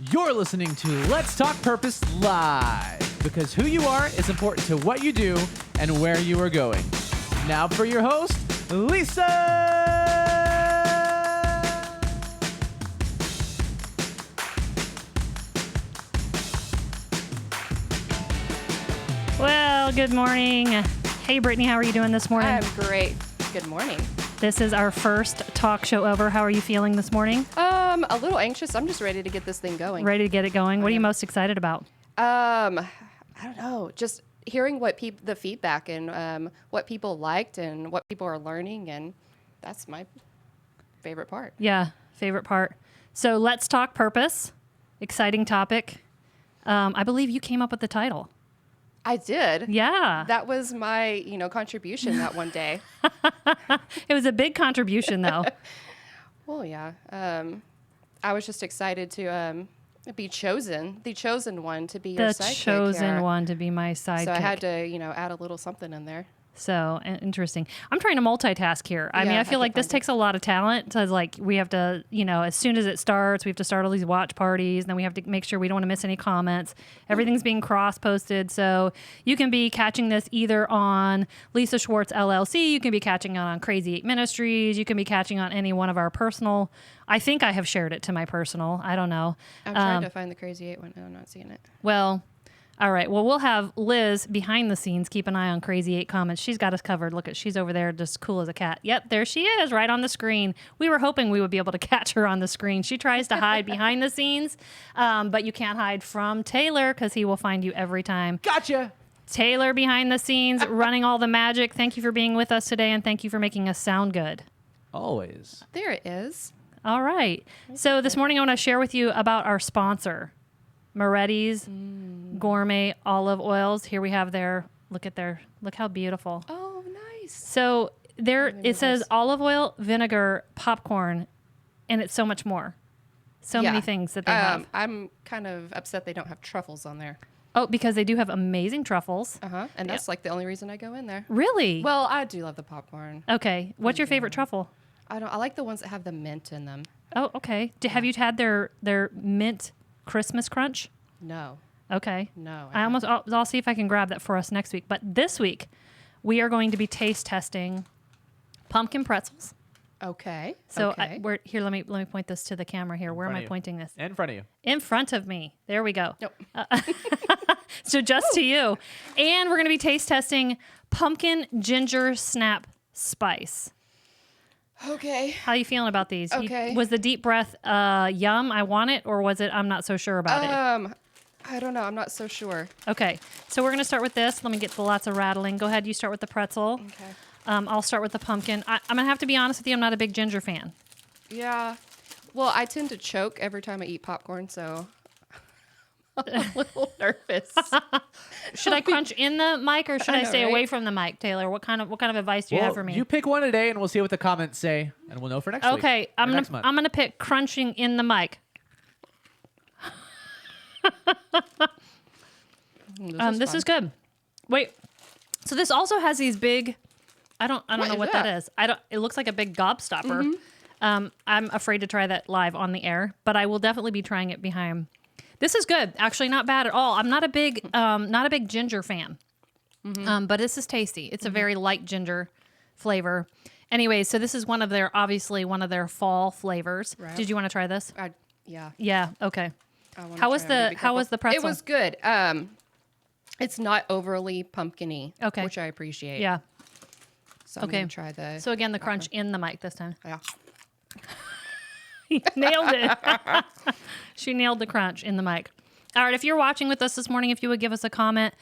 You're listening to Let's Talk Purpose Live, because who you are is important to what you do and where you are going. Now for your host, Lisa! Well, good morning. Hey, Brittany, how are you doing this morning? I'm great. Good morning. This is our first talk show ever. How are you feeling this morning? A little anxious. I'm just ready to get this thing going. Ready to get it going? What are you most excited about? I don't know. Just hearing what the feedback and what people liked and what people are learning, and that's my favorite part. Yeah, favorite part. So let's talk purpose. Exciting topic. I believe you came up with the title. I did. Yeah. That was my, contribution that one day. It was a big contribution, though. Well, yeah. I was just excited to be chosen, the chosen one to be your The sidekick chosen here. one to be my sidekick. So I had to, add a little something in there. So interesting. I'm trying to multitask here. I mean, I feel like this takes a lot of talent. So like we have to, as soon as it starts, we have to start all these watch parties. And then we have to make sure we don't want to miss any comments. Everything's being cross-posted. So you can be catching this either on Lisa Schwartz LLC. You can be catching it on Crazy 8 Ministries. You can be catching on any one of our personal. I think I have shared it to my personal. I don't know. I'm trying to find the Crazy 8 one. I'm not seeing it. Well, all right. Well, we'll have Liz behind the scenes. Keep an eye on Crazy 8 comments. She's got us covered. Look, she's over there just cool as a cat. Yep, there she is right on the screen. We were hoping we would be able to catch her on the screen. She tries to hide behind the scenes, but you can't hide from Taylor because he will find you every time. Gotcha! Taylor behind the scenes, running all the magic. Thank you for being with us today, and thank you for making us sound good. Always. There it is. All right. So this morning I want to share with you about our sponsor, Moretti's Gourmet Olive Oils. Here we have look how beautiful. Oh, nice. So it says olive oil, vinegar, popcorn, and it's so much more. So many things that they have. I'm kind of upset they don't have truffles on there. Oh, because they do have amazing truffles. And that's like the only reason I go in there. Really? Well, I do love the popcorn. Okay. What's your favorite truffle? I like the ones that have the mint in them. Oh, okay. Have you had their mint Christmas crunch? No. Okay. No. I'll see if I can grab that for us next week. But this week, we are going to be taste testing pumpkin pretzels. Okay. So okay. Here, let me point this to the camera here. Where am I pointing this? In front of you. In front of me. There we go. Nope. So just to you. And we're going to be taste testing pumpkin ginger snap spice. Okay. How are you feeling about these? Okay. Was the deep breath yum, I want it, or was it I'm not so sure about it? I don't know. I'm not so sure. Okay. So we're going to start with this. Let me get the lots of rattling. Go ahead. You start with the pretzel. Okay. I'll start with the pumpkin. I'm going to have to be honest with you. I'm not a big ginger fan. Yeah. Well, I tend to choke every time I eat popcorn, so I'm a little nervous. Should I crunch in the mic or should I know, stay right? away from the mic, Taylor? What kind of advice do you have for me? You pick one today, and we'll see what the comments say, and we'll know for next week. Okay, or next month. I'm gonna pick crunching in the mic. This is good. Wait, so this also has these big. I don't know what that is. It looks like a big gobstopper. I'm afraid to try that live on the air, but I will definitely be trying it behind. This is good. Actually, not bad at all. I'm not a big ginger fan, but this is tasty. It's a very light ginger flavor. Anyway, so this is obviously one of their fall flavors. Right. Did you want to try this? Yeah. Yeah. Okay. How was the pretzel? It was good. It's not overly pumpkin-y, Okay. which I appreciate. Yeah. So I'm Okay. gonna try the. So again, the crunch in the mic this time. Yeah. Nailed it. She nailed the crunch in the mic. All right. If you're watching with us this morning, if you would give us a comment,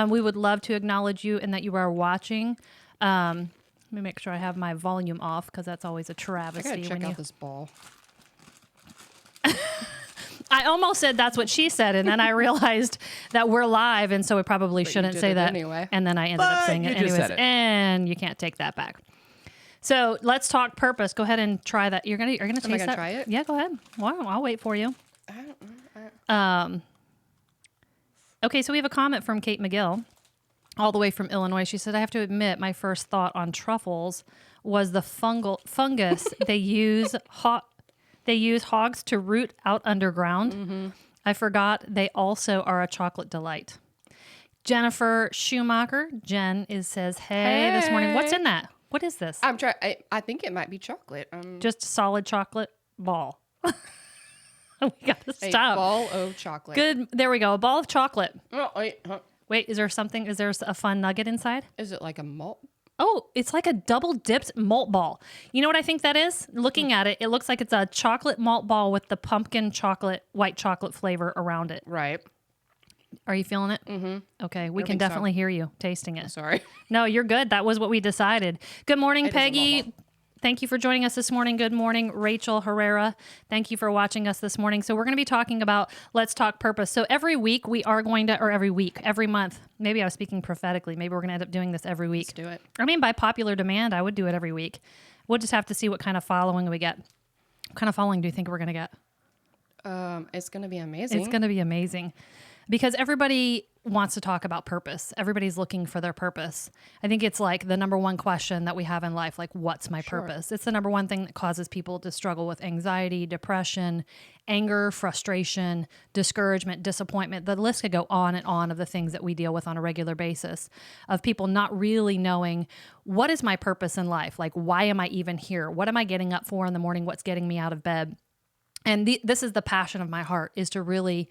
we would love to acknowledge you and that you are watching. Let me make sure I have my volume off because that's always a I travesty. gotta check out this ball. I almost said that's what she said, and then I realized that we're live, and so we probably shouldn't did say it that. anyway. And then I ended up But saying it you just anyways, said it. and you can't take that back. So let's talk purpose. Go ahead and try that. You're gonna taste Am I gonna that? try it? Yeah, go ahead. Well, I'll wait for you. Okay, so we have a comment from Kate McGill, all the way from Illinois. She said, "I have to admit, my first thought on truffles was the fungus they use hogs to root out underground. I forgot they also are a chocolate delight. Jennifer Schumacher, says, hey, this morning. What's in that? What is this? I'm trying. I think it might be chocolate. Just a solid chocolate ball. We got to A stop. ball of chocolate. Good. There we go. A ball of chocolate. Oh, wait. Huh. Wait, is there a fun nugget inside? Is it like a malt? Oh, it's like a double dipped malt ball. You know what I think that is? Looking at it, it looks like it's a chocolate malt ball with the pumpkin chocolate, white chocolate flavor around it. Right. Are you feeling it? Mm-hmm. Okay, we can think so. definitely hear you tasting it. Sorry. No, you're good. That was what we decided. Good morning, It is a malt Peggy. ball. Thank you for joining us this morning. Good morning, Rachel Herrera. Thank you for watching us this morning. So we're going to be talking about Let's Talk Purpose. So every week we are going to, or every month, maybe I was speaking prophetically. Maybe we're going to end up doing this every week. Let's do it. I mean, by popular demand, I would do it every week. We'll just have to see what kind of following we get. What kind of following do you think we're going to get? It's going to be amazing. It's going to be amazing because everybody wants to talk about purpose. Everybody's looking for their purpose. I think it's like the number one question that we have in life, like, what's my purpose? It's the number one thing that causes people to struggle with anxiety, depression, anger, frustration, discouragement, disappointment. The list could go on and on of the things that we deal with on a regular basis of people not really knowing what is my purpose in life? Like, why am I even here? What am I getting up for in the morning? What's getting me out of bed? And this is the passion of my heart, is to really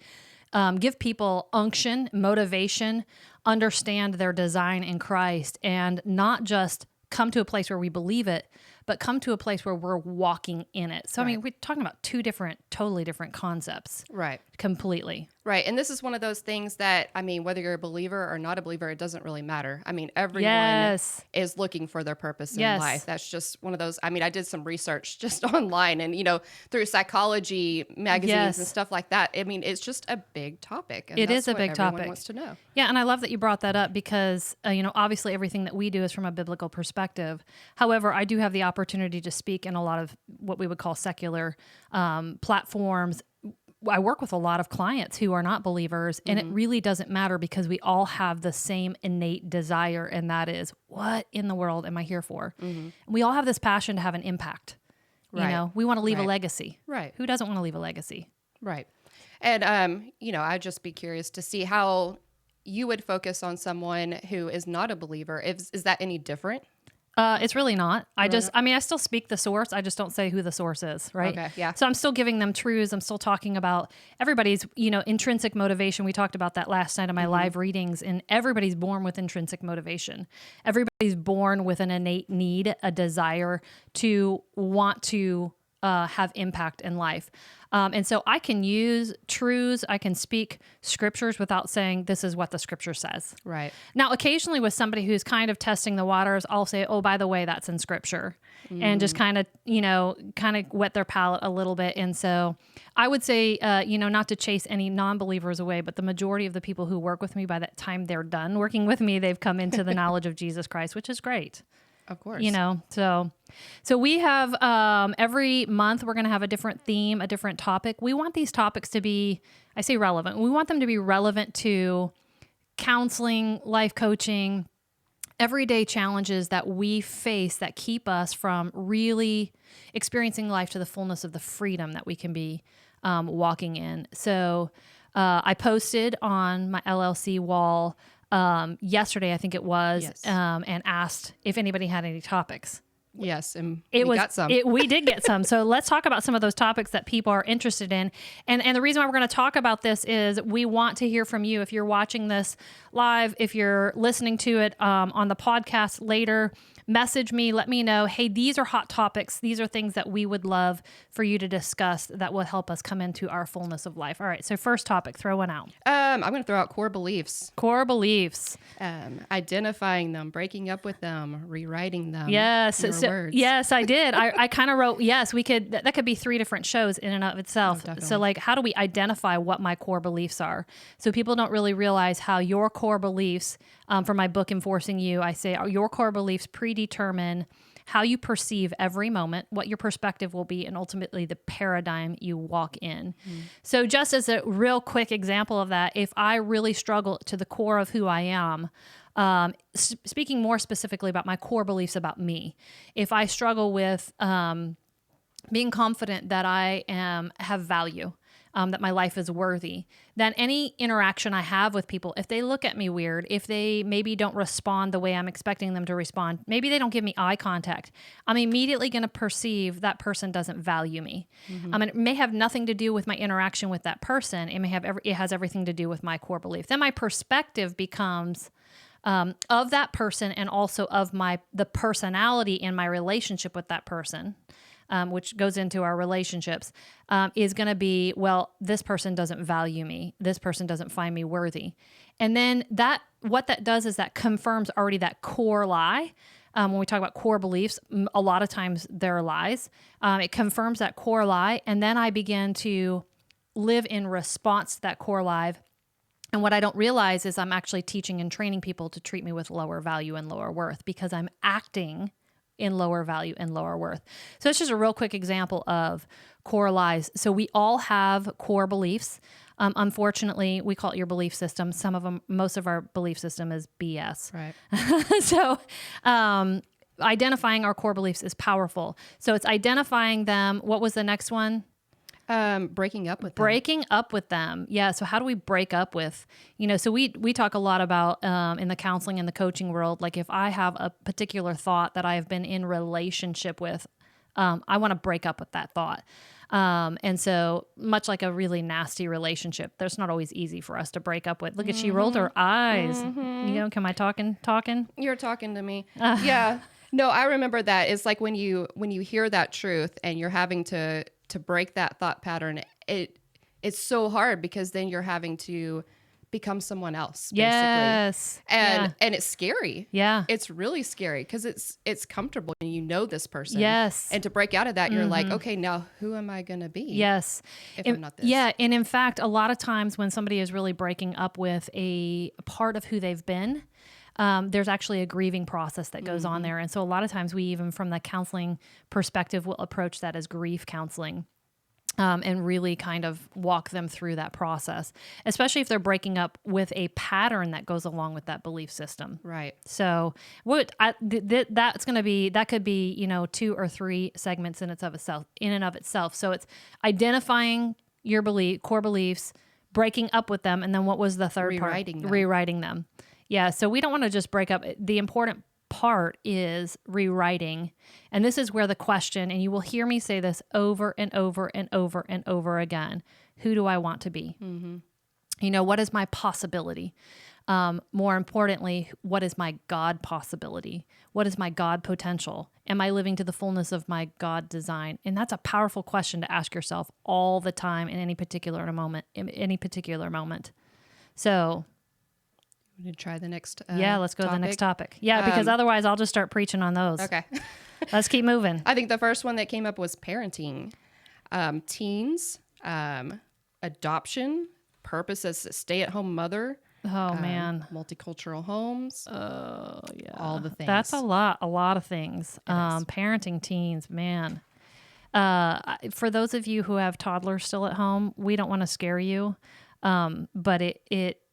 give people unction, motivation, understand their design in Christ, and not just come to a place where we believe it, but come to a place where we're walking in it. So, I mean, we're talking about two totally different concepts. Right. Completely. Right. And this is one of those things that, I mean, whether you're a believer or not a believer, it doesn't really matter. I mean, everyone Yes. is looking for their purpose in Yes. life. That's just one of those. I mean, I did some research just online and, you know, through psychology magazines Yes. and stuff like that. I mean, it's just a big topic. And It that's is a what big everyone topic. wants to know. Yeah, and I love that you brought that up because, obviously everything that we do is from a biblical perspective. However, I do have the opportunity to speak in a lot of what we would call secular platforms. I work with a lot of clients who are not believers, and it really doesn't matter because we all have the same innate desire, and that is, what in the world am I here for? We all have this passion to have an impact. You Right. know, we want to leave a Right. legacy. Right. Who doesn't want to leave a legacy? Right. And, I'd just be curious to see how you would focus on someone who is not a believer. Is that any different? It's really not. I still speak the source. I just don't say who the source is, right? Okay, yeah. So I'm still giving them truths. I'm still talking about everybody's, intrinsic motivation. We talked about that last night in my live readings, and everybody's born with intrinsic motivation. Everybody's born with an innate need, a desire to want to have impact in life. And so I can use truths, I can speak scriptures without saying this is what the scripture says. Right. Now, occasionally with somebody who's kind of testing the waters, I'll say, oh, by the way, that's in scripture, and just kind of wet their palate a little bit. And so I would say, not to chase any non-believers away, but the majority of the people who work with me, by the time they're done working with me, they've come into the knowledge of Jesus Christ, which is great. Of course. So we have every month we're going to have a different theme, a different topic. We want these topics to be, I say relevant. We want them to be relevant to counseling, life coaching, everyday challenges that we face that keep us from really experiencing life to the fullness of the freedom that we can be walking in. So I posted on my LLC wall yesterday, I think it was, Yes. and asked if anybody had any topics. Yes, and We got some. We did get some. So let's talk about some of those topics that people are interested in. And the reason why we're going to talk about this is we want to hear from you. If you're watching this live, if you're listening to it on the podcast later, message me, let me know, hey, these are hot topics. These are things that we would love for you to discuss that will help us come into our fullness of life. All right, so first topic, throw one out. I'm going to throw out core beliefs. Core beliefs. Identifying them, breaking up with them, rewriting them. Yes. Your words. Yes, I did. I kind of wrote, yes, that could be 3 different shows in and of itself. definitely. So like, how do we identify what my core beliefs are? So people don't really realize how your core beliefs, for my book, Enforcing You, I say your core beliefs predetermine how you perceive every moment, what your perspective will be, and ultimately the paradigm you walk in. So just as a real quick example of that, if I really struggle to the core of who I am, speaking more specifically about my core beliefs about me, if I struggle with being confident that I have value, that my life is worthy, then any interaction I have with people, if they look at me weird, if they maybe don't respond the way I'm expecting them to respond, maybe they don't give me eye contact, I'm immediately going to perceive that person doesn't value me. It may have nothing to do with my interaction with that person. It has everything to do with my core belief. Then my perspective becomes of that person, and also of the personality in my relationship with that person, which goes into our relationships, is going to be, well, this person doesn't value me. This person doesn't find me worthy. And then what that does is that confirms already that core lie. When we talk about core beliefs, a lot of times they're lies. It confirms that core lie. And then I begin to live in response to that core lie. And what I don't realize is I'm actually teaching and training people to treat me with lower value and lower worth, because I'm acting in lower value and lower worth. So it's just a real quick example of core lies. So we all have core beliefs. Unfortunately, we call it your belief system. Most of our belief system is BS. Right. So identifying our core beliefs is powerful. So it's identifying them. What was the next one? Breaking up with them. Breaking up with them. Yeah. So how do we break up with, so we talk a lot about in the counseling and the coaching world, like if I have a particular thought that I have been in relationship with, I want to break up with that thought. And so much like a really nasty relationship, that's not always easy for us to break up with. Look at, she rolled her eyes. Am I talking? You're talking to me. Yeah. No, I remember that. It's like when you hear that truth and you're having to break that thought pattern, it's so hard, because then you're having to become someone else, basically. Yes. And it's scary. Yeah. It's really scary, because it's comfortable and you know this person. Yes. And to break out of that, you're like, okay, now who am I going to be? Yes. If I'm not this. Yeah. And in fact, a lot of times when somebody is really breaking up with a part of who they've been, there's actually a grieving process that goes on there. And so a lot of times we, even from the counseling perspective, will approach that as grief counseling. And really kind of walk them through that process, especially if they're breaking up with a pattern that goes along with that belief system. Right. So that's going to be, that could be, 2 or 3 segments in and of itself. So it's identifying your core beliefs, breaking up with them. And then what was the third part? Rewriting them. Yeah. So we don't want to just break up. The important part is rewriting. And this is where the question, and you will hear me say this over and over and over and over again, who do I want to be? What is my possibility? More importantly, what is my God possibility? What is my God potential? Am I living to the fullness of my God design? And that's a powerful question to ask yourself all the time in any particular moment. So we need to try the next let's go to the next topic. Yeah, because otherwise I'll just start preaching on those. Okay. Let's keep moving. I think the first one that came up was parenting. Teens, adoption, purpose as a stay-at-home mother. Oh, man. Multicultural homes. Oh, yeah. All the things. That's a lot of things. Parenting teens, man. For those of you who have toddlers still at home, we don't want to scare you, but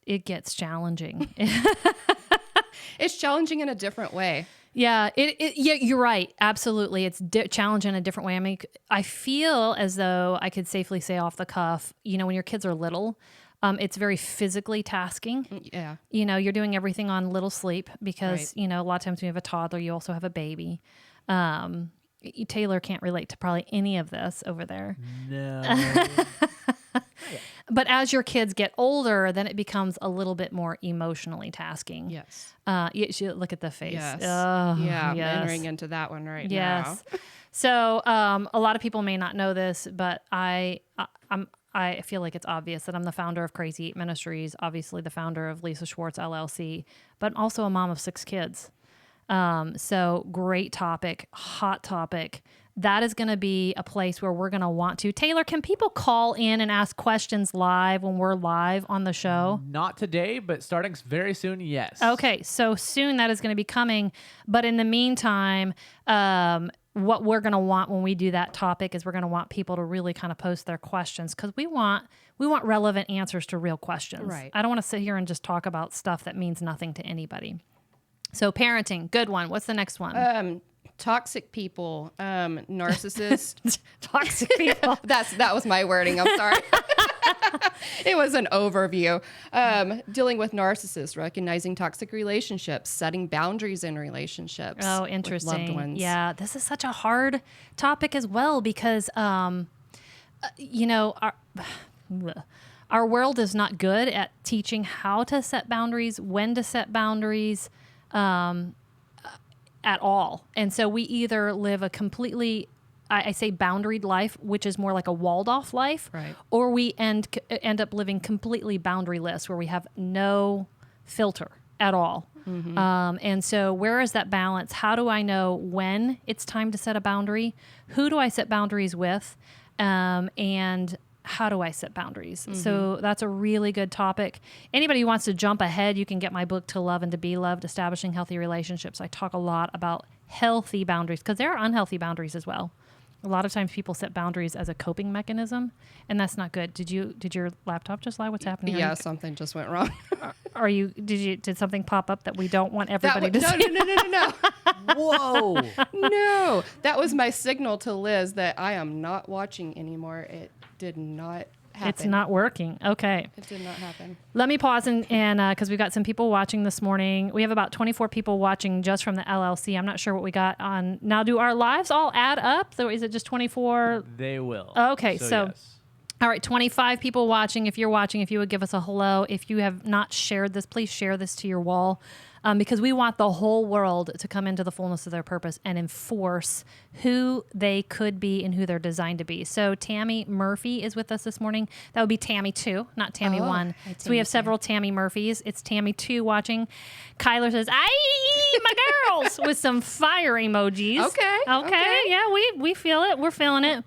it gets challenging. It's challenging in a different way. Yeah, you're right. Absolutely. It's challenging in a different way. I mean, I feel as though I could safely say off the cuff, when your kids are little, it's very physically tasking. Yeah. You're doing everything on little sleep because, a lot of times when you have a toddler, you also have a baby. Taylor can't relate to probably any of this over there. No. But as your kids get older, then it becomes a little bit more emotionally tasking. Yes. You should look at the face. Yes. Oh, yeah, I'm yes. entering into that one right Yes. now. So a lot of people may not know this, but I feel like it's obvious that I'm the founder of Crazy 8 Ministries, obviously the founder of Lisa Schwartz LLC, but I'm also a mom of 6 kids. So great topic, hot topic. That is going to be a place where we're going to want to. Taylor, can people call in and ask questions live when we're live on the show? Not today, but starting very soon, yes. Okay, so soon that is going to be coming. But in the meantime, what we're going to want when we do that topic is we're going to want people to really kind of post their questions, because we want relevant answers to real questions. Right. I don't want to sit here and just talk about stuff that means nothing to anybody. So parenting, good one. What's the next one? Toxic people, narcissists. Toxic people. That was my wording. I'm sorry. It was an overview. Dealing with narcissists, recognizing toxic relationships, setting boundaries in relationships. Oh, with interesting. loved ones. Yeah, this is such a hard topic as well because, you know, our world is not good at teaching how to set boundaries, when to set boundaries, at all. And so we either live a completely, I say boundaried life, which is more like a walled off life, Right. or we end up living completely boundaryless, where we have no filter at all. And so where is that balance? How do I know when it's time to set a boundary? Who do I set boundaries with? And how do I set boundaries? So that's a really good topic. Anybody who wants to jump ahead, you can get my book, To Love and to Be Loved, Establishing Healthy Relationships. I talk a lot about healthy boundaries because there are unhealthy boundaries as well. A lot of times people set boundaries as a coping mechanism, and that's not good. Did your laptop just lie? What's happening? Yeah, something just went wrong. Did something pop up that we don't want everybody to see? No. Whoa. No, that was my signal to Liz that I am not watching anymore. It did not happen. It's not working. Okay. It did not happen. Let me pause and because we've got some people watching this morning. We have about 24 people watching just from the LLC. I'm not sure what we got on. Now, do our lives all add up? So is it just 24? They will. Okay, so yes. all right, 25 people watching. If you're watching, if you would give us a hello. If you have not shared this, please share this to your wall because we want the whole world to come into the fullness of their purpose and enforce who they could be and who they're designed to be. So Tammy Murphy is with us this morning. That would be Tammy 2, not Tammy 1. hi, So we have Tammy several Tammy Murphys. It's Tammy 2 watching. Kyler says, "Aye, my girls," with some fire emojis. Okay. Yeah, we feel it. We're feeling it.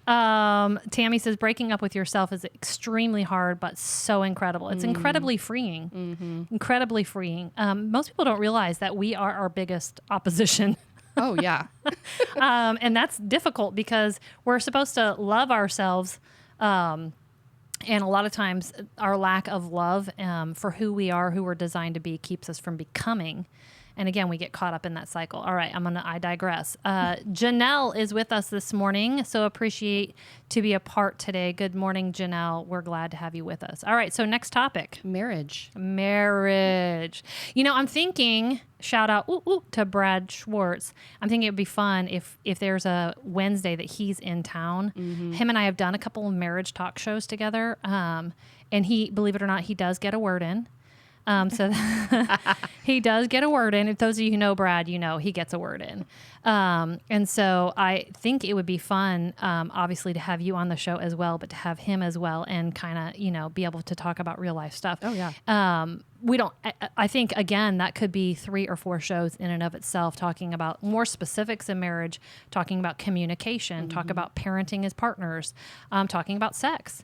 Tammy says breaking up with yourself is extremely hard, but so incredible. It's incredibly freeing. Incredibly freeing. Most people don't realize that we are our biggest opposition. Oh, yeah. And that's difficult because we're supposed to love ourselves. And a lot of times our lack of love for who we are, who we're designed to be, keeps us from becoming. And again, we get caught up in that cycle. All right, I digress. Janelle is with us this morning, so appreciate to be a part today. Good morning, Janelle. We're glad to have you with us. All right, so next topic. Marriage. You know, I'm thinking, shout out to Brad Schwartz. I'm thinking it'd be fun if there's a Wednesday that he's in town. Him and I have done a couple of marriage talk shows together. And he, believe it or not, he does get a word in. So he does get a word in. If those of you who know Brad, you know he gets a word in. And so I think it would be fun, obviously, to have you on the show as well, but to have him as well and kind of, be able to talk about real life stuff. Oh, yeah. I think, again, that could be 3 or 4 shows in and of itself, talking about more specifics in marriage, talking about communication, talk about parenting as partners, talking about sex.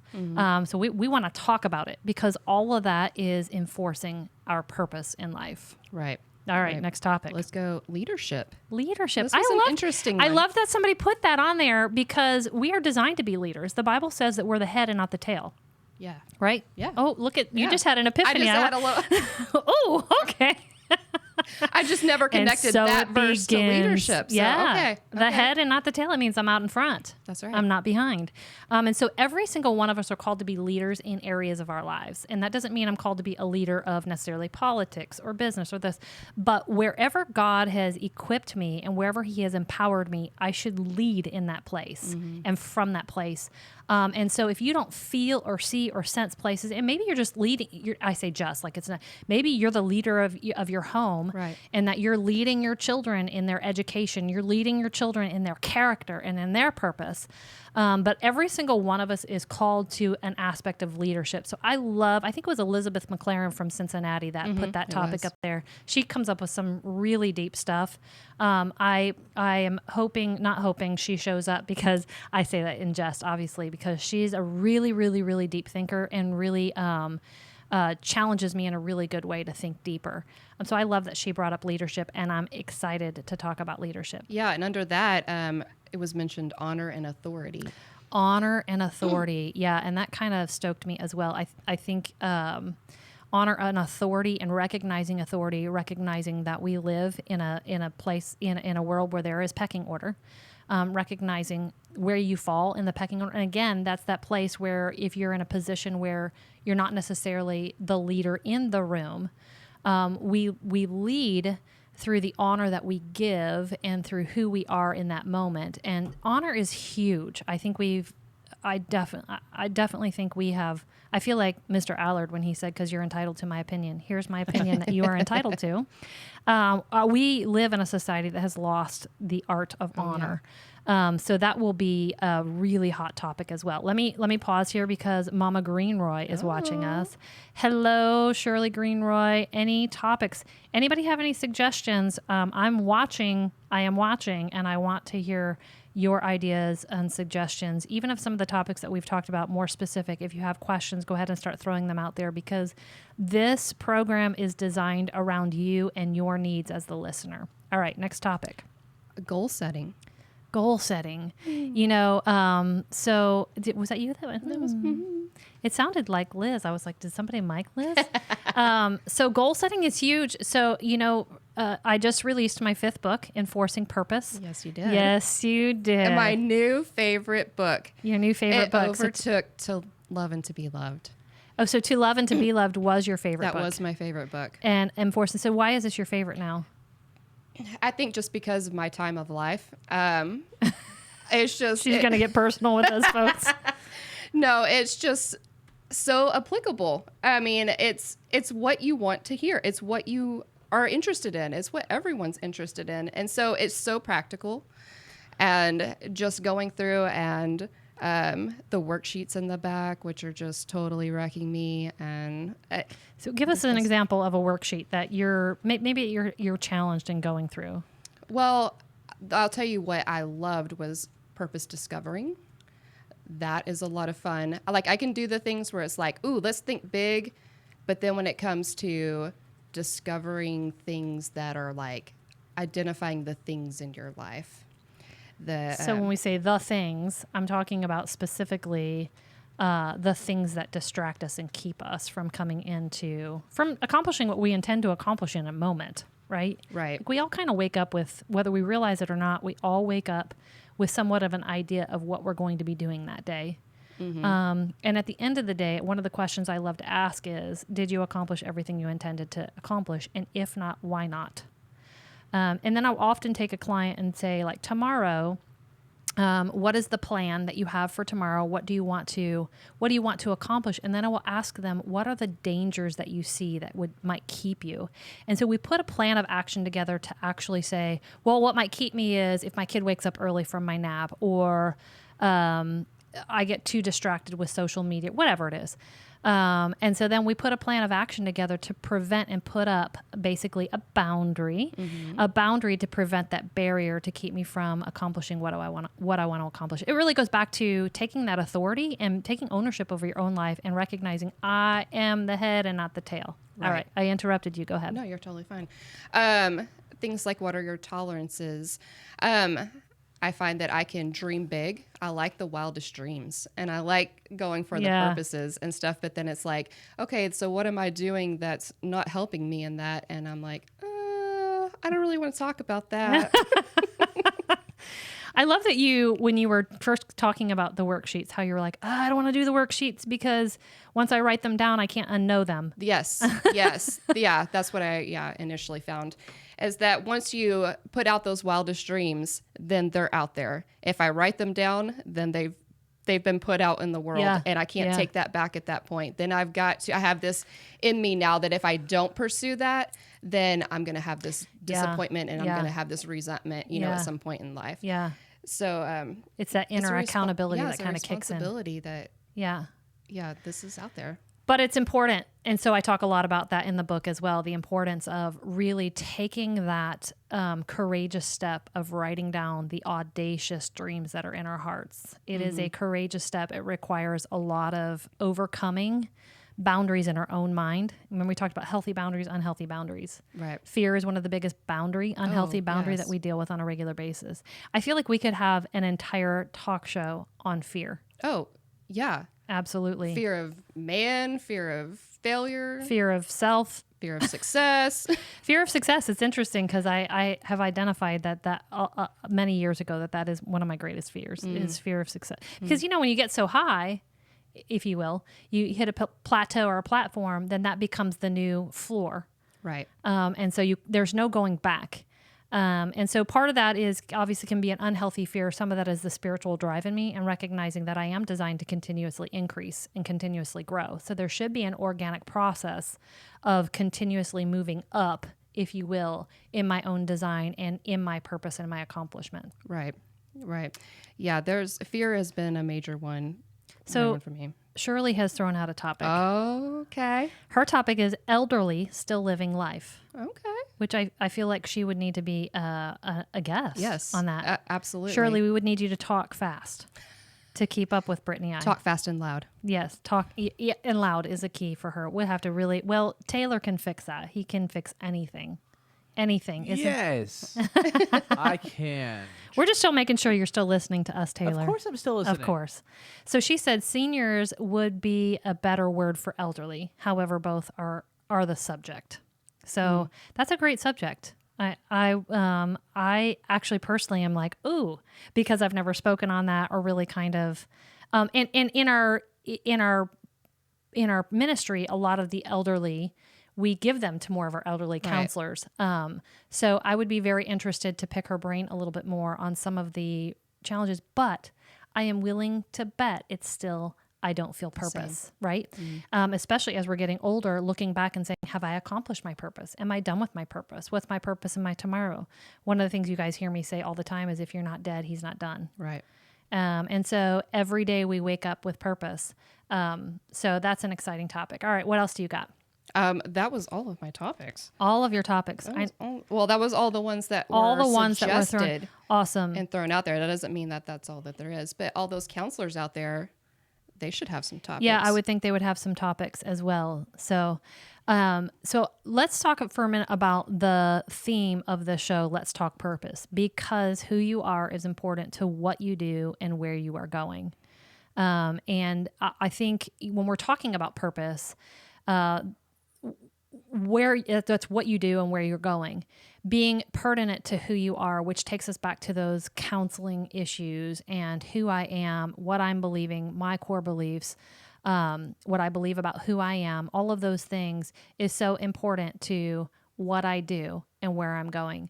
So we want to talk about it because all of that is enforcing our purpose in life. Right. All right, next topic. Let's go leadership. Leadership. This was an interesting I one. love that somebody put that on there because we are designed to be leaders. The Bible says that we're the head and not the tail. Yeah. Right? Yeah. Oh, look at you Yeah. just had an epiphany. I just had a little. Oh, okay. I just never connected And so that it verse to begins. leadership. So, Yeah. okay. The head and not the tail. It means I'm out in front. That's right. I'm not behind. And so every single one of us are called to be leaders in areas of our lives. And that doesn't mean I'm called to be a leader of necessarily politics or business or this. But wherever God has equipped me and wherever he has empowered me, I should lead in that place and from that place. And so if you don't feel or see or sense places, and maybe you're just leading, I say just, like it's not, maybe you're the leader of your home, Right. and that you're leading your children in their education, you're leading your children in their character and in their purpose. But every single one of us is called to an aspect of leadership. So I think it was Elizabeth McLaren from Cincinnati that put that topic was. up there. She comes up with some really deep stuff. I am not hoping she shows up because I say that in jest, obviously, because she's a really, really, really deep thinker and really challenges me in a really good way to think deeper. So I love that she brought up leadership, and I'm excited to talk about leadership. Yeah. And under that, it was mentioned honor and authority. Honor and authority. Yeah. And that kind of stoked me as well. I think honor and authority and recognizing authority, recognizing that we live in a place, in a world where there is pecking order. recognizing where you fall in the pecking order. And again, that's that place where if you're in a position where you're not necessarily the leader in the room, we lead through the honor that we give and through who we are in that moment. And honor is huge. I think I definitely think we have. I feel like Mr. Allard when he said, "Because you're entitled to my opinion. Here's my opinion that you are entitled to." We live in a society that has lost the art of honor. So that will be a really hot topic as well. Let me pause here because Mama Greenroy is watching us. Hello, Shirley Greenroy. Any topics? Anybody have any suggestions? I am watching, and I want to hear your ideas and suggestions, even if some of the topics that we've talked about more specific. If you have questions, go ahead and start throwing them out there because this program is designed around you and your needs as the listener. All right, next topic. Goal setting. Goal setting. You know, so was that you that went? That was, It sounded like Liz. I was like, did somebody mic Liz? So goal setting is huge. So, you know, I just released my 5th book, Enforcing Purpose. Yes, you did. Yes, you did. And my new favorite book. Your new favorite book. It overtook To Love and To Be Loved. Oh, so To Love and To Be Loved was your favorite book. That was my favorite book. And Enforcing. So why is this your favorite now? I think just because of my time of life. It's just... She's going to get personal with us, folks. No, it's just so applicable. I mean, it's what you want to hear. It's what you are interested in. It's what everyone's interested in. And so it's so practical. And just going through and the worksheets in the back, which are just totally wrecking me. And so give us an example of a worksheet that you're challenged in going through. Well, I'll tell you what I loved was purpose discovering. That is a lot of fun. Like I can do the things where it's like, ooh, let's think big. But then when it comes to discovering things that are like identifying the things in your life. So when we say the things, I'm talking about specifically the things that distract us and keep us from from accomplishing what we intend to accomplish in a moment, right? Right. Like we all kind of wake up with, whether we realize it or not, we all wake up with somewhat of an idea of what we're going to be doing that day. Mm-hmm. And at the end of the day, one of the questions I love to ask is, did you accomplish everything you intended to accomplish? And if not, why not? And then I'll often take a client and say, like, tomorrow, what is the plan that you have for tomorrow? What do you want to accomplish? And then I will ask them, what are the dangers that you see that might keep you? And so we put a plan of action together to actually say, well, what might keep me is if my kid wakes up early from my nap, or I get too distracted with social media, whatever it is. And so then we put a plan of action together to prevent and put up basically a boundary to prevent that barrier to keep me from accomplishing what I want to accomplish. It really goes back to taking that authority and taking ownership over your own life and recognizing I am the head and not the tail. Right. All right. I interrupted you. Go ahead. No, you're totally fine. Things like, what are your tolerances? I find that I can dream big. I like the wildest dreams and I like going for the purposes and stuff. But then it's like, okay, so what am I doing that's not helping me in that? And I'm like, I don't really want to talk about that. I love that when you were first talking about the worksheets, how you were like, I don't want to do the worksheets because once I write them down, I can't unknow them. Yes. Yeah, that's what I initially found. Is that once you put out those wildest dreams, then they're out there. If I write them down, then they've been put out in the world, and I can't take that back at that point. Then I have this in me now that if I don't pursue that, then I'm going to have this disappointment and I'm going to have this resentment, at some point in life. Yeah. So it's that inner accountability that kind of kicks in. Responsibility that this is out there. But it's important. And so I talk a lot about that in the book as well, the importance of really taking that courageous step of writing down the audacious dreams that are in our hearts. It is a courageous step. It requires a lot of overcoming boundaries in our own mind. When we talked about healthy boundaries, unhealthy boundaries. Right. Fear is one of the biggest unhealthy boundary that we deal with on a regular basis. I feel like we could have an entire talk show on fear. Oh, yeah. Absolutely. Fear of man, fear of failure, Fear of self. fear of success. Fear of success. It's interesting because I have identified that many years ago that is one of my greatest fears is fear of success. Because, when you get so high, if you will, you hit a plateau or a platform, then that becomes the new floor. Right. And so there's no going back. And so part of that is obviously can be an unhealthy fear. Some of that is the spiritual drive in me and recognizing that I am designed to continuously increase and continuously grow. So there should be an organic process of continuously moving up, if you will, in my own design and in my purpose and my accomplishment. Right. Right. Yeah. Fear has been a major one. So for me. Shirley has thrown out a topic. Okay. Her topic is elderly still living life. Okay. Which I feel like she would need to be a guest on that. Absolutely. Shirley, we would need you to talk fast to keep up with Brittany. Talk fast and loud. Yes, and loud is a key for her. We'll have to Taylor can fix that. He can fix anything. Anything. Yes, I can. We're just still making sure you're still listening to us, Taylor. Of course I'm still listening. Of course. So she said seniors would be a better word for elderly. However, both are the subject. So that's a great subject. I actually personally am like, ooh, because I've never spoken on that or really kind of, in our ministry, a lot of the elderly, we give them to more of our elderly counselors. Right. So I would be very interested to pick her brain a little bit more on some of the challenges, but I am willing to bet it's still, I don't feel purpose, right? Especially as we're getting older, looking back and saying, have I accomplished my purpose? Am I done with my purpose? What's my purpose in my tomorrow? One of the things you guys hear me say all the time is if you're not dead, he's not done. Right. And so every day we wake up with purpose. So that's an exciting topic. All right. What else do you got? That was all of my topics. All of your topics. That was all the ones that were thrown. Awesome. And thrown out there. That doesn't mean that that's all that there is. But all those counselors out there, they should have some topics. Yeah, I would think they would have some topics as well. So let's talk for a minute about the theme of the show, Let's Talk Purpose, because who you are is important to what you do and where you are going. And I think when we're talking about purpose, that's what you do and where you're going, being pertinent to who you are, which takes us back to those counseling issues and who I am, what I'm believing, my core beliefs, what I believe about who I am. All of those things is so important to what I do and where I'm going.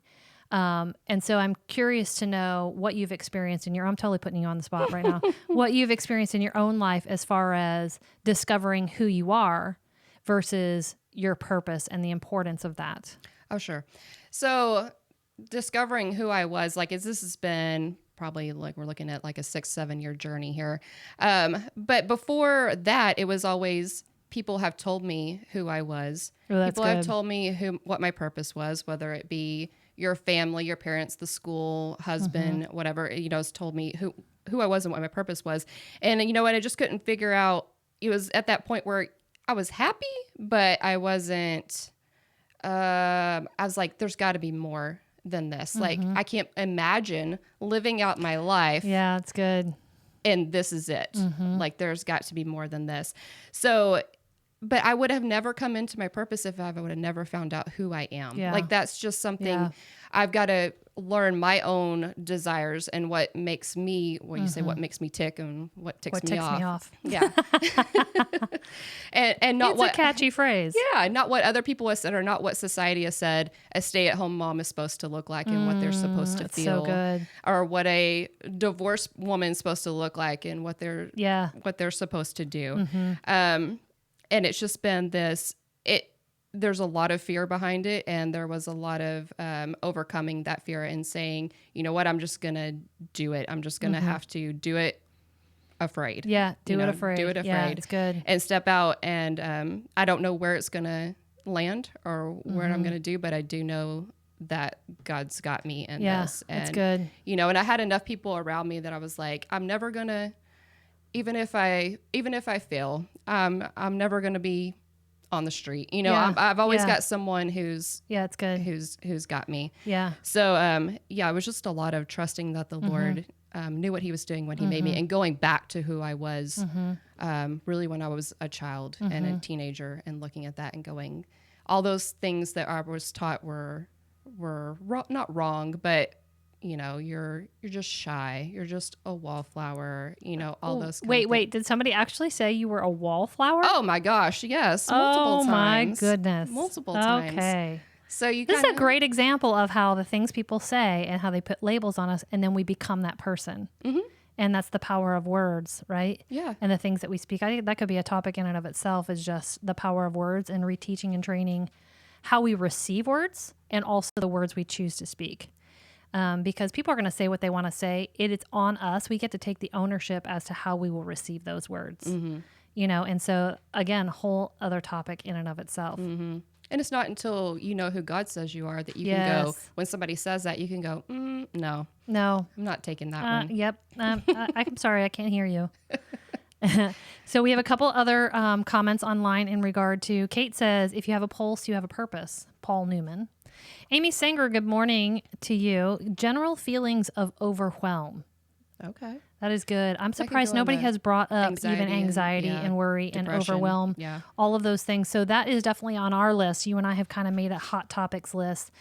And so I'm curious to know what you've experienced I'm totally putting you on the spot right now, what you've experienced in your own life as far as discovering who you are versus your purpose and the importance of that. Oh, sure. So discovering who I was, this has been probably we're looking at a 6-7 year journey here. But before that, it was always people have told me who I was. Oh, people have told me what my purpose was, whether it be your family, your parents, the school, husband, whatever, has told me who I was and what my purpose was. And you know what? I just couldn't figure out. It was at that point where I was happy, but I wasn't, I was like, there's got to be more than this. I can't imagine living out my life. Yeah, it's good. And this is it. There's got to be more than this. So, but I would have never come into my purpose if I would have never found out who I am. Yeah. That's just something I've got to learn my own desires and what makes me, what makes me tick and what ticks me off. Yeah. and not it's a catchy phrase. Yeah. Not what other people have said or not what society has said a stay-at-home mom is supposed to look like and what they're supposed to feel. So good. Or what a divorced woman's supposed to look like and what they're supposed to do. And it's just been there's a lot of fear behind it. And there was a lot of overcoming that fear and saying, you know what, I'm just going to do it. I'm just going to have to do it afraid. Yeah, do it afraid. Do it afraid. Yeah, it's good. And step out. And I don't know where it's going to land or where I'm going to do, but I do know that God's got me in this. And, it's good. And I had enough people around me that I was like, I'm never going to, even if I fail, I'm never going to be on the street. I've always got someone who's it's good. Who's got me. Yeah. So, it was just a lot of trusting that the Lord knew what he was doing when he made me, and going back to who I was really when I was a child and a teenager, and looking at that and going, all those things that I was taught were not wrong, but you know, you're just shy. You're just a wallflower. You know, all those. Wait. Did somebody actually say you were a wallflower? Oh my gosh, yes, multiple times. Oh my goodness, multiple times. Okay. So This is a great example of how the things people say and how they put labels on us, and then we become that person. And that's the power of words, right? Yeah. And the things that we speak. I think that could be a topic in and of itself, is just the power of words and reteaching and training how we receive words and also the words we choose to speak. Because people are going to say what they want to say. It is on us. We get to take the ownership as to how we will receive those words. You know, and so again, whole other topic in and of itself. And it's not until you know who God says you are that you can go, when somebody says that, you can go, no, I'm not taking that one. Yep. I'm sorry, I can't hear you. So we have a couple other comments online in regard to, Kate says, if you have a pulse, you have a purpose. Paul Newman. Amy Sanger, good morning to you. General feelings of overwhelm. Okay. That is good. I'm surprised nobody has brought up even anxiety and worry depression, and overwhelm, all of those things. So that is definitely on our list. You and I have kind of made a hot topics list,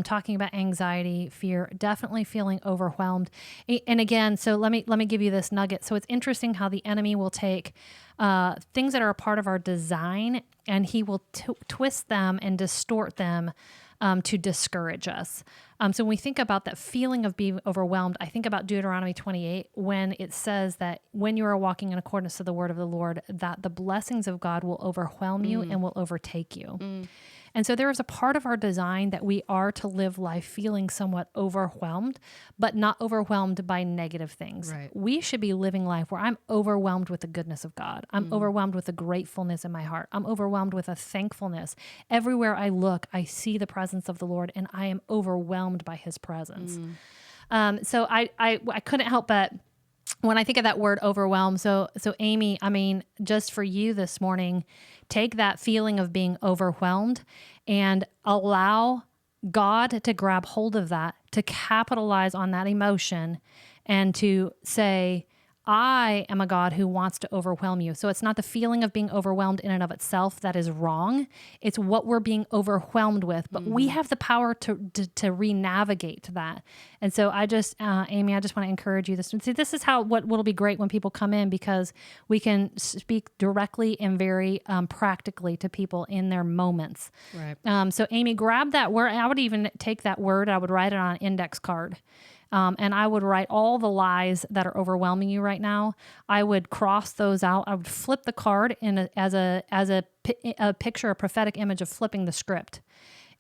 talking about anxiety, fear, definitely feeling overwhelmed. And again, so let me give you this nugget. So it's interesting how the enemy will take things that are a part of our design, and he will twist them and distort them to discourage us. So when we think about that feeling of being overwhelmed, I think about Deuteronomy 28, when it says that when you are walking in accordance to the word of the Lord, that the blessings of God will overwhelm you and will overtake you. And so there is a part of our design that we are to live life feeling somewhat overwhelmed, but not overwhelmed by negative things. Right. We should be living life where I'm overwhelmed with the goodness of God. I'm overwhelmed with the gratefulness in my heart. I'm overwhelmed with a thankfulness. Everywhere I look, I see the presence of the Lord, and I am overwhelmed by his presence. So I couldn't help but, when I think of that word overwhelm, so Amy, I mean, just for you this morning, take that feeling of being overwhelmed and allow God to grab hold of that, to capitalize on that emotion, and to say, I am a God who wants to overwhelm you. So it's not the feeling of being overwhelmed in and of itself that is wrong. It's what we're being overwhelmed with. But we have the power to re-navigate that. And so I just, Amy, I just want to encourage you. This is how what will be great when people come in, because we can speak directly and very practically to people in their moments. Right. So Amy, grab that word. I would even take that word. I would write it on an index card. And I would write all the lies that are overwhelming you right now. I would cross those out. I would flip the card as a picture, a prophetic image of flipping the script.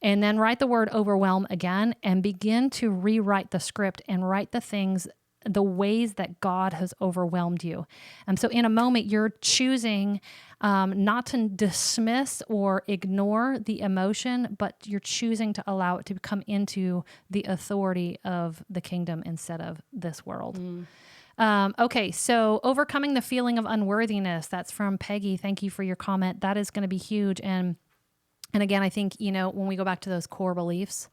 And then write the word overwhelm again and begin to rewrite the script and write the ways that God has overwhelmed you. And so in a moment, you're choosing not to dismiss or ignore the emotion, but you're choosing to allow it to come into the authority of the kingdom instead of this world. Okay, so overcoming the feeling of unworthiness. That's from Peggy. Thank you for your comment. That is going to be huge. And again, I think, when we go back to those core beliefs,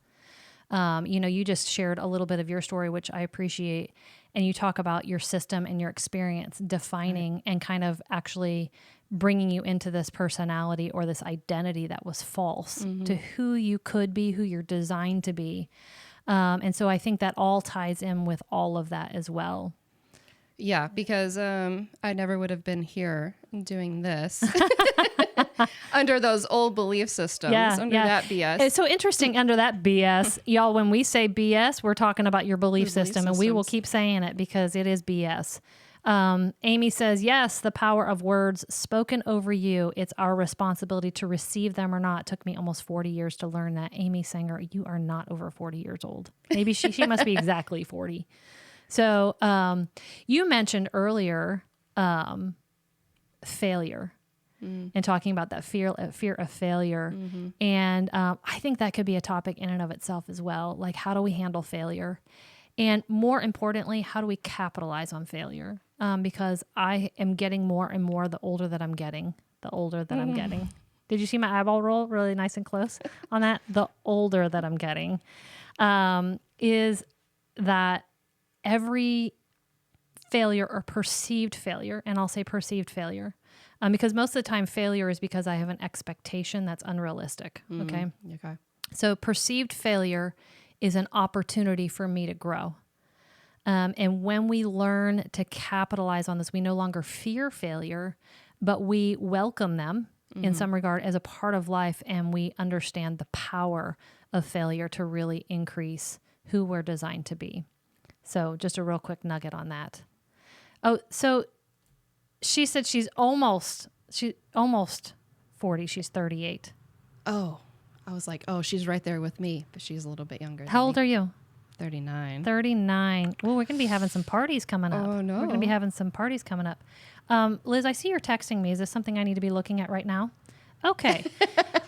you just shared a little bit of your story, which I appreciate. And you talk about your system and your experience defining and kind of actually bringing you into this personality or this identity that was false to who you could be, who you're designed to be. And so I think that all ties in with all of that as well. Yeah, because I never would have been here doing this under those old belief systems, that BS. It's so interesting under that BS. Y'all, when we say BS, we're talking about your belief system, and we will keep saying it because it is BS. Amy says, yes, the power of words spoken over you. It's our responsibility to receive them or not. It took me almost 40 years to learn that. Amy Sanger, you are not over 40 years old. Maybe she must be exactly 40. So you mentioned earlier failure and talking about that fear of failure. And I think that could be a topic in and of itself as well. Like, how do we handle failure? And more importantly, how do we capitalize on failure? Because I am getting more and more the older that I'm getting. Did you see my eyeball roll really nice and close on that? The older that I'm getting is that every failure or perceived failure, and I'll say perceived failure, because most of the time failure is because I have an expectation that's unrealistic. Okay. Okay. So perceived failure is an opportunity for me to grow. And when we learn to capitalize on this, we no longer fear failure, but we welcome them in some regard as a part of life, and we understand the power of failure to really increase who we're designed to be. So just a real quick nugget on that. Oh, so she said she's almost 40. She's 38. Oh, I was like, oh, she's right there with me, but she's a little bit younger. How old are you? 39. 39. Well, we're going to be having some parties coming up. Oh, no. We're going to be having some parties coming up. Liz, I see you're texting me. Is this something I need to be looking at right now? Okay.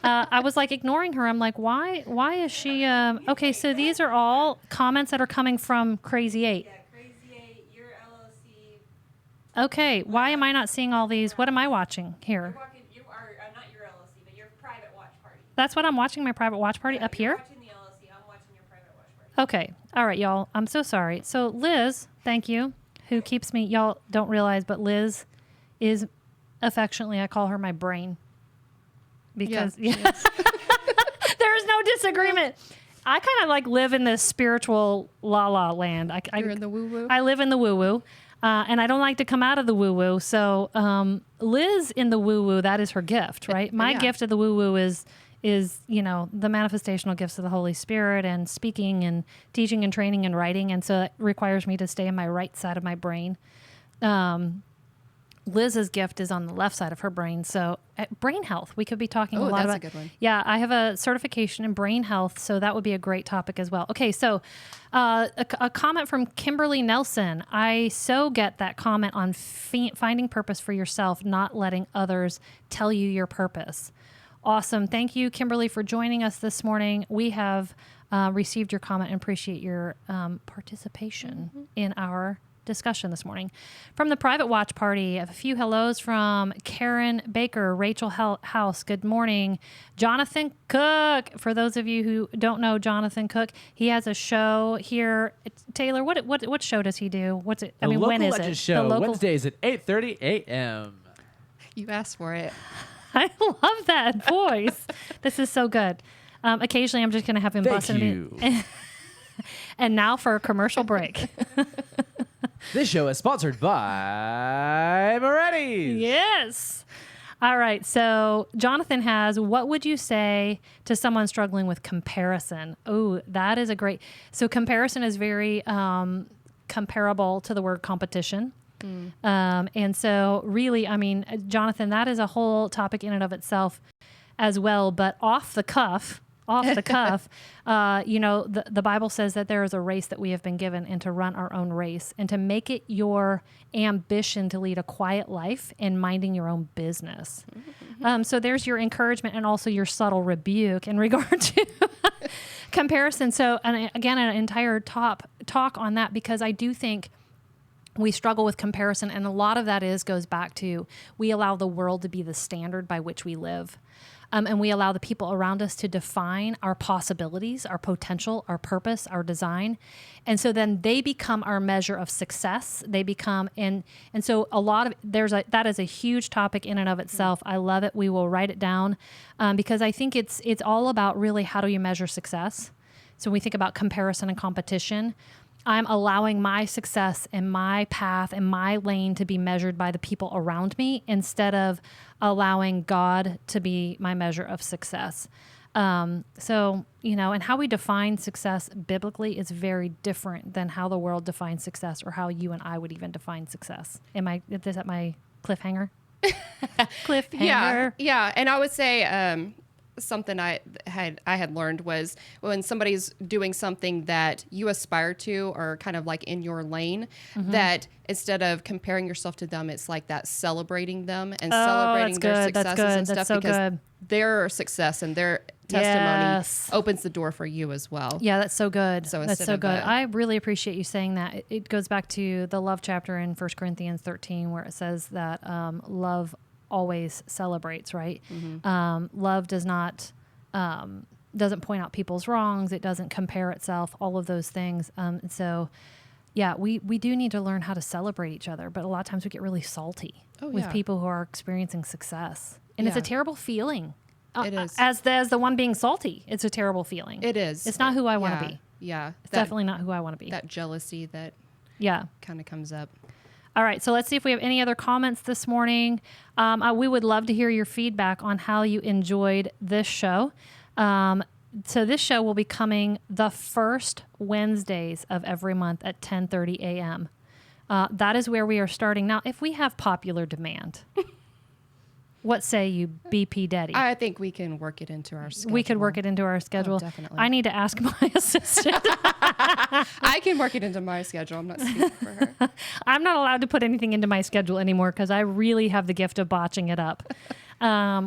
I was like ignoring her. I'm like, why is she, okay. So these are all comments that are coming from Crazy 8. Yeah, Crazy 8, your LLC. Okay. Why am I not seeing all these? What am I watching here? You are not your LLC, but your private watch party. That's what I'm watching, my private watch party up You're here. watching the LLC. I'm watching your private watch party. Okay. All right, y'all. I'm so sorry. So Liz, thank you, who keeps me, y'all don't realize, but Liz is affectionately, I call her my brain. Because there's no disagreement. I kind of like live in this spiritual la la land. You're in the woo woo. I live in the woo woo. And I don't like to come out of the woo woo. So Liz in the woo woo, that is her gift, right? My gift of the woo woo is the manifestational gifts of the Holy Spirit and speaking and teaching and training and writing. And so it requires me to stay in my right side of my brain. Liz's gift is on the left side of her brain. So brain health, we could be talking a lot that's about. a good one. Yeah, I have a certification in brain health, so that would be a great topic as well. Okay, so a comment from Kimberly Nelson. I so get that comment on finding purpose for yourself, not letting others tell you your purpose. Awesome. Thank you, Kimberly, for joining us this morning. We have received your comment and appreciate your participation in our discussion this morning. From the private watch party, a few hellos from Karen Baker, Rachel House. Good morning. Jonathan Cook. For those of you who don't know Jonathan Cook, he has a show here. Taylor, what show does he do? What's it? The when is Legend it? Show, Wednesdays at 8:30 a.m. You asked for it. I love that voice. This is so good. Occasionally, I'm just going to have him Thank bust in you. And now for a commercial break. This show is sponsored by Moretti's. Yes. All right. So Jonathan has, what would you say to someone struggling with comparison? Oh, that is a great. So comparison is very comparable to the word competition. And so really, I mean, Jonathan, that is a whole topic in and of itself as well, but off the cuff, the Bible says that there is a race that we have been given and to run our own race and to make it your ambition to lead a quiet life and minding your own business. So there's your encouragement and also your subtle rebuke in regard to comparison. So, and again, an entire talk on that, because I do think we struggle with comparison. And a lot of that goes back to, we allow the world to be the standard by which we live. And we allow the people around us to define our possibilities, our potential, our purpose, our design. And so then they become our measure of success. They become, and so a lot of, that is a huge topic in and of itself. I love it. We will write it down because I think it's all about really, how do you measure success? So when we think about comparison and competition, I'm allowing my success and my path and my lane to be measured by the people around me instead of allowing God to be my measure of success. And how we define success biblically is very different than how the world defines success or how you and I would even define success. Is that my cliffhanger? Cliffhanger. Yeah. And I would say, something I had learned was when somebody's doing something that you aspire to or kind of like in your lane, that instead of comparing yourself to them, it's like that celebrating them and celebrating their successes and stuff, because their success and their testimony opens the door for you as well. Yeah, that's so good. So that's so good. I really appreciate you saying that. It goes back to the love chapter in 1 Corinthians 13 where it says that love always celebrates, right? Love does not doesn't point out people's wrongs. It doesn't compare itself. All of those things. So yeah, we do need to learn how to celebrate each other, but a lot of times we get really salty with yeah. people who are experiencing success. And it's a Yeah. terrible feeling. It is. As the one being salty, it's a terrible feeling. It is. It's not who I want to Yeah. be. Yeah. It's definitely not who I want to be. that jealousy that Yeah. kind of comes up. All right, so let's see if we have any other comments this morning. We would love to hear your feedback on how you enjoyed this show. So this show will be coming the first Wednesdays of every month at 10:30 a.m. That is where we are starting. Now, if we have popular demand, what say you, BP Daddy? I think we can work it into our schedule. We could work it into our schedule. definitely. I need to ask my assistant. I can work it into my schedule. I'm not speaking for her. I'm not allowed to put anything into my schedule anymore because I really have the gift of botching it up,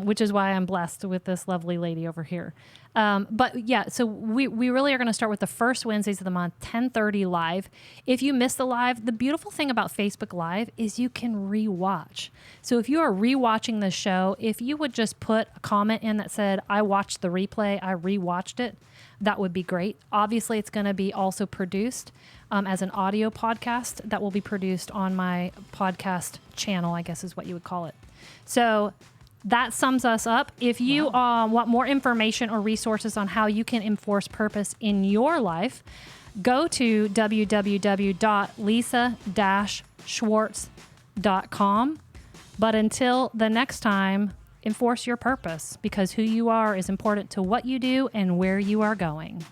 which is why I'm blessed with this lovely lady over here. But yeah, so we really are going to start with the first Wednesdays of the month, 10:30 live. If you miss the live, the beautiful thing about Facebook Live is you can rewatch. So if you are rewatching the show, if you would just put a comment in that said, I watched the replay, I rewatched it, that would be great. Obviously, it's going to be also produced as an audio podcast that will be produced on my podcast channel, I guess is what you would call it. So that sums us up. If you want more information or resources on how you can enforce purpose in your life, go to www.lisa-schwartz.com. But until the next time, enforce your purpose because who you are is important to what you do and where you are going.